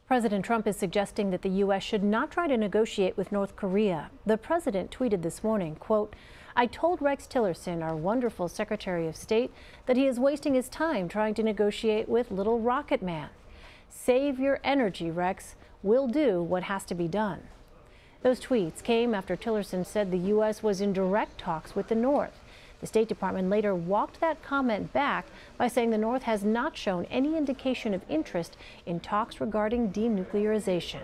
President Trump is suggesting that the U.S. should not try to negotiate with North Korea. The president tweeted this morning, quote, "I told Rex Tillerson, our wonderful Secretary of State, that he is wasting his time trying to negotiate with Little Rocket Man. Save your energy, Rex. We'll do what has to be done." Those tweets came after Tillerson said the U.S. was in direct talks with the North. The State Department later walked that comment back by saying the North has not shown any indication of interest in talks regarding denuclearization.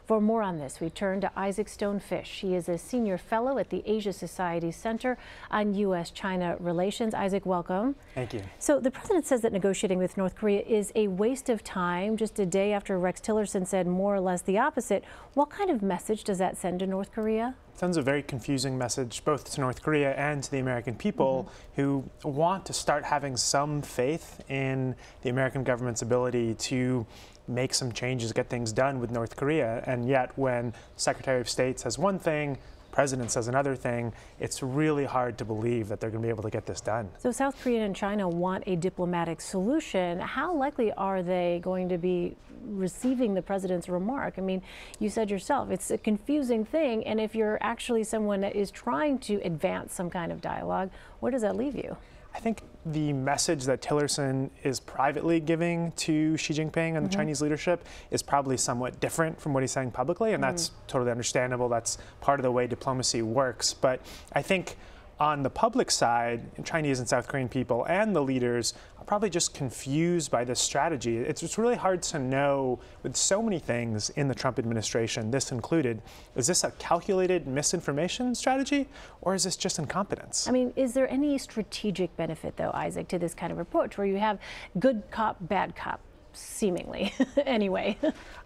For more on this, we turn to Isaac Stonefish. He is a senior fellow at the Asia Society Center on U.S. China relations. Isaac, welcome. Thank you. So the president says that negotiating with North Korea is a waste of time, just a day after Rex Tillerson said more or less the opposite. What kind of message does that send to North Korea? It sends a very confusing message both to North Korea and to the American people who want to start having some faith in the American government's ability to make some changes, get things done with North Korea. And yet when Secretary of State says one thing, President says another thing, it's really hard to believe that they're going to be able to get this done. So South Korea and China want a diplomatic solution. How likely are they going to be receiving the president's remark? I mean, you said yourself, it's a confusing thing. And if you're actually someone that is trying to advance some kind of dialogue, where does that leave you? I think the message that Tillerson is privately giving to Xi Jinping and the Chinese leadership is probably somewhat different from what he's saying publicly, and that's totally understandable. That's part of the way diplomacy works. But I think on the public side, Chinese and South Korean people and the leaders are probably just confused by this strategy. It's really hard to know with so many things in the Trump administration, this included, is this a calculated misinformation strategy or is this just incompetence? I mean, is there any strategic benefit, though, Isaac, to this kind of approach where you have good cop, bad cop? Seemingly, anyway.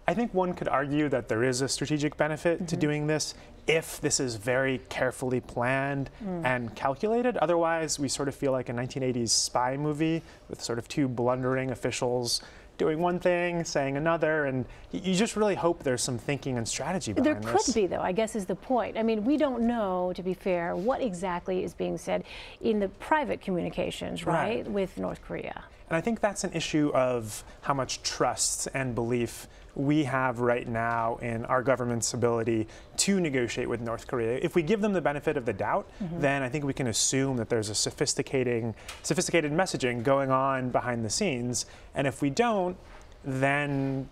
I think one could argue that there is a strategic benefit to doing this if this is very carefully planned and calculated. Otherwise, we sort of feel like a 1980s spy movie with sort of two blundering officials doing one thing, saying another, and you just really hope there's some thinking and strategy behind this. There could be, though, I guess is the point. I mean, we don't know, to be fair, what exactly is being said in the private communications, right, with North Korea. And I think that's an issue of how much trust and belief we have right now in our government's ability to negotiate with North Korea. If we give them the benefit of the doubt, then I think we can assume that there's a sophisticated messaging going on behind the scenes. And if we don't, then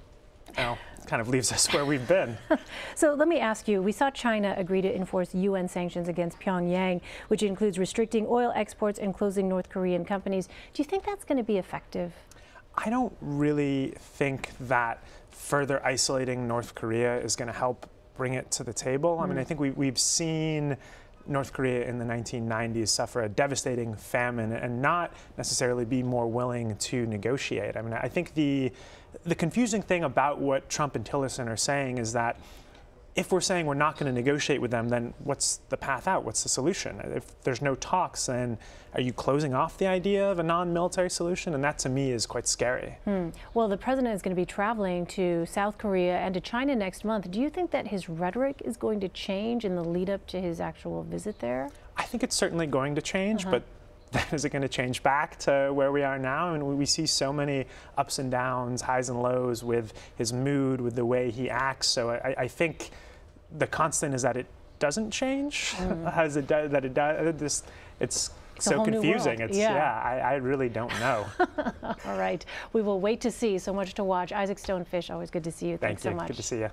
it kind of leaves us where we've been. So let me ask you, we saw China agree to enforce UN sanctions against Pyongyang, which includes restricting oil exports and closing North Korean companies. Do you think that's going to be effective? I don't really think that further isolating North Korea is going to help bring it to the table. I mean, I think we've seen North Korea in the 1990s suffer a devastating famine and not necessarily be more willing to negotiate. I mean, I think the confusing thing about what Trump and Tillerson are saying is that if we're saying we're not going to negotiate with them, then what's the path out? What's the solution? If there's no talks, then are you closing off the idea of a non-military solution? And that, to me, is quite scary. Well, the president is going to be traveling to South Korea and to China next month. Do you think that his rhetoric is going to change in the lead up to his actual visit there? I think it's certainly going to change, but is it going to change back to where we are now? I mean, we see so many ups and downs, highs and lows with his mood, with the way he acts. So I think the constant is that it doesn't change, as it does, that it does. It's so confusing. It's, I really don't know. All right. We will wait to see. So much to watch. Isaac Stonefish, always good to see you. Thanks so much. Good to see you.